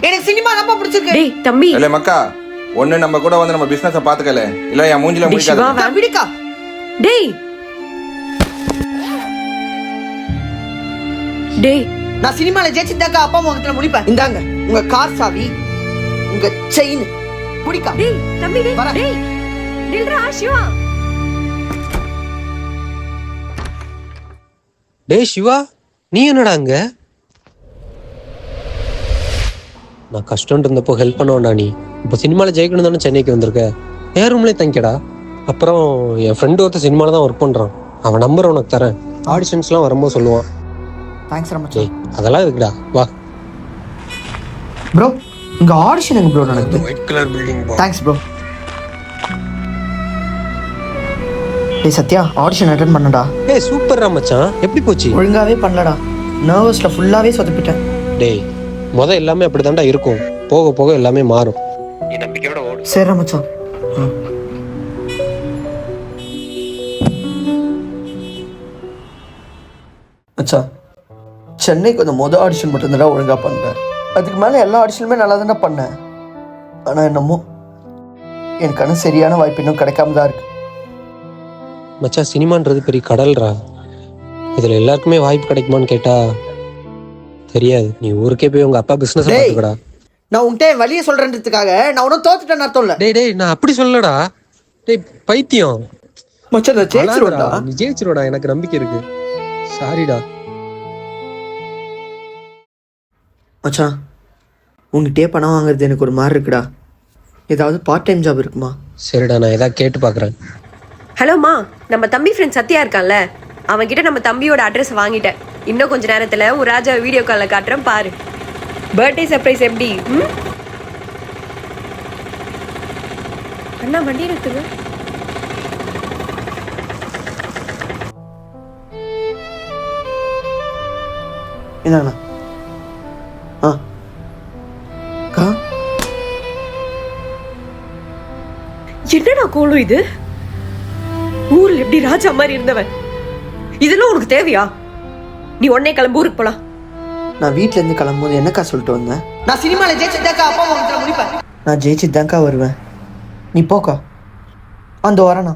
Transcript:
எனக்கு சினிமா தான் பிடிச்சிருக்கு. டேய் தம்பி, இல்ல மக்கா, ஒண்ணு நம்ம கூட வந்து நம்ம பிசினஸ பாத்துக்கல, இல்ல என் மூஞ்சில முடிக்காத. விடுக்கா. டேய் டேய், நான் சினிமால ஜெயிச்சிருந்தாக்கா அப்பா முகத்துல முடிப்பேன். இந்தாங்க உங்க கார் சாவி, உங்க செயின். குடிக்கா. டேய் தம்பி, டேய் நில்றா சிவா. டேய் சிவா, நீ என்னடா அங்க? நான் கஷ்டம் இருந்தப்போ ஹெல்ப் பண்ணுவேன்டா. நீ இப்போ சினிமாவில் ஜெயிக்கணும் தானே சென்னைக்கு வந்திருக்க. என் ரூம்லேயே தங்கிக்கடா. அப்புறம் என் ஃப்ரெண்டு ஒருத்தர் சினிமாவில் தான் ஒர்க் பண்ணுறான். அவன் நம்பர் உனக்கு தரேன். ஆடிஷன்ஸ்லாம் வரும்போது சொல்லுவான். தேங்க்ஸ் ரமச்சான். அதெல்லாம் இருக்குடா, வா. ப்ரோ இங்க ஆடிஷன் எங்க ப்ரோ நடக்குது? White colour building. Thanks bro. டேய் சத்யா, ஆடிஷன் அட்டெண்ட் பண்ணடா. ஏய் சூப்பர்ரா மச்சான், எப்படி போச்சு? ஒழுங்காவே பண்ணலடா, நர்வஸ்ல ஃபுல்லாவே சொதப்பிட்டேன். டேய் எல்லாமே அப்படிதான்டா இருக்கும், போக போக எல்லாமே மாறும். நீ நம்பிக்கையோட ஓடு. சரி மச்சான். மச்சான், சென்னைக்கு வந்து மொதல் ஆடிஷன் மட்டும்தான் ஒழுங்கா பண்ணேன். அதுக்கு மேலே எல்லா ஆடிஷனுமே நல்லா தானே பண்ணேன். ஆனால் என்னமோ எனக்கு சரியான வாய்ப்பு இன்னும் கிடைக்காம தான் இருக்கு. மச்சான், சினிமான்றது பெரிய கடல்ரா. இதில் எல்லாருக்குமே வாய்ப்பு கிடைக்குமான்னு கேட்டா தெரியாது. நீ ஊருக்கே போய் உங்க அப்பா பிசினஸ் பார்த்துக்கடா. நான் உன்கிட்ட வழியை சொல்றதுக்காக நான் உனக்கு தோத்துட்டேன்னு அர்த்தம் இல்ல. டேய் நான் அப்படி சொல்லடா. டேய் பைத்தியம் மச்சான், நான் ஜெயிச்சிருவேன்டா. நீ ஜெயிச்சிருவடா, எனக்கு நம்பிக்கை இருக்கு. சாரிடா மச்சான், உன்கிட்டயே பணம் வாங்குறது எனக்கு ஒரு மாதிரி இருக்குடா. ஏதாவது பார்ட் டைம் ஜாப் இருக்குமா? சரிடா, நான் ஏதாவது கேட்டு பார்க்குறேன். ஹலோம்மா, நம்ம தம்பி ஃப்ரெண்ட் சத்யா இருக்கான்ல, அவன்கிட்ட நம்ம தம்பியோட அட்ரஸ் வாங்கிட்டேன். இன்னும் கொஞ்ச நேரத்தில் ஒரு ராஜா வீடியோ காலில் காட்டுறேன் பாரு. பர்த்டே சர்ப்ரைஸ் எப்படி? அண்ணா வண்டி எடுத்துங்க. என்னண்ணா? என்னடா கோலம் இது? ஊர்ல எப்படி ராஜா மாதிரி இருந்தவன், இதெல்லாம் உனக்கு தேவையா? நீ உடனே கிளம்பு, ஊருக்கு போலாம். நான் வீட்ல இருந்து கிளம்பும்போது என்னக்கா சொல்லிட்டு வந்தேன்? நான் சினிமால ஜெயிச்சுதாக்கா அப்பா முகத்துல முடிப்பேன். நான் ஜெயிச்சுதாக்கா வருவேன். நீ போக்கா, அந்த வரேண்ணா.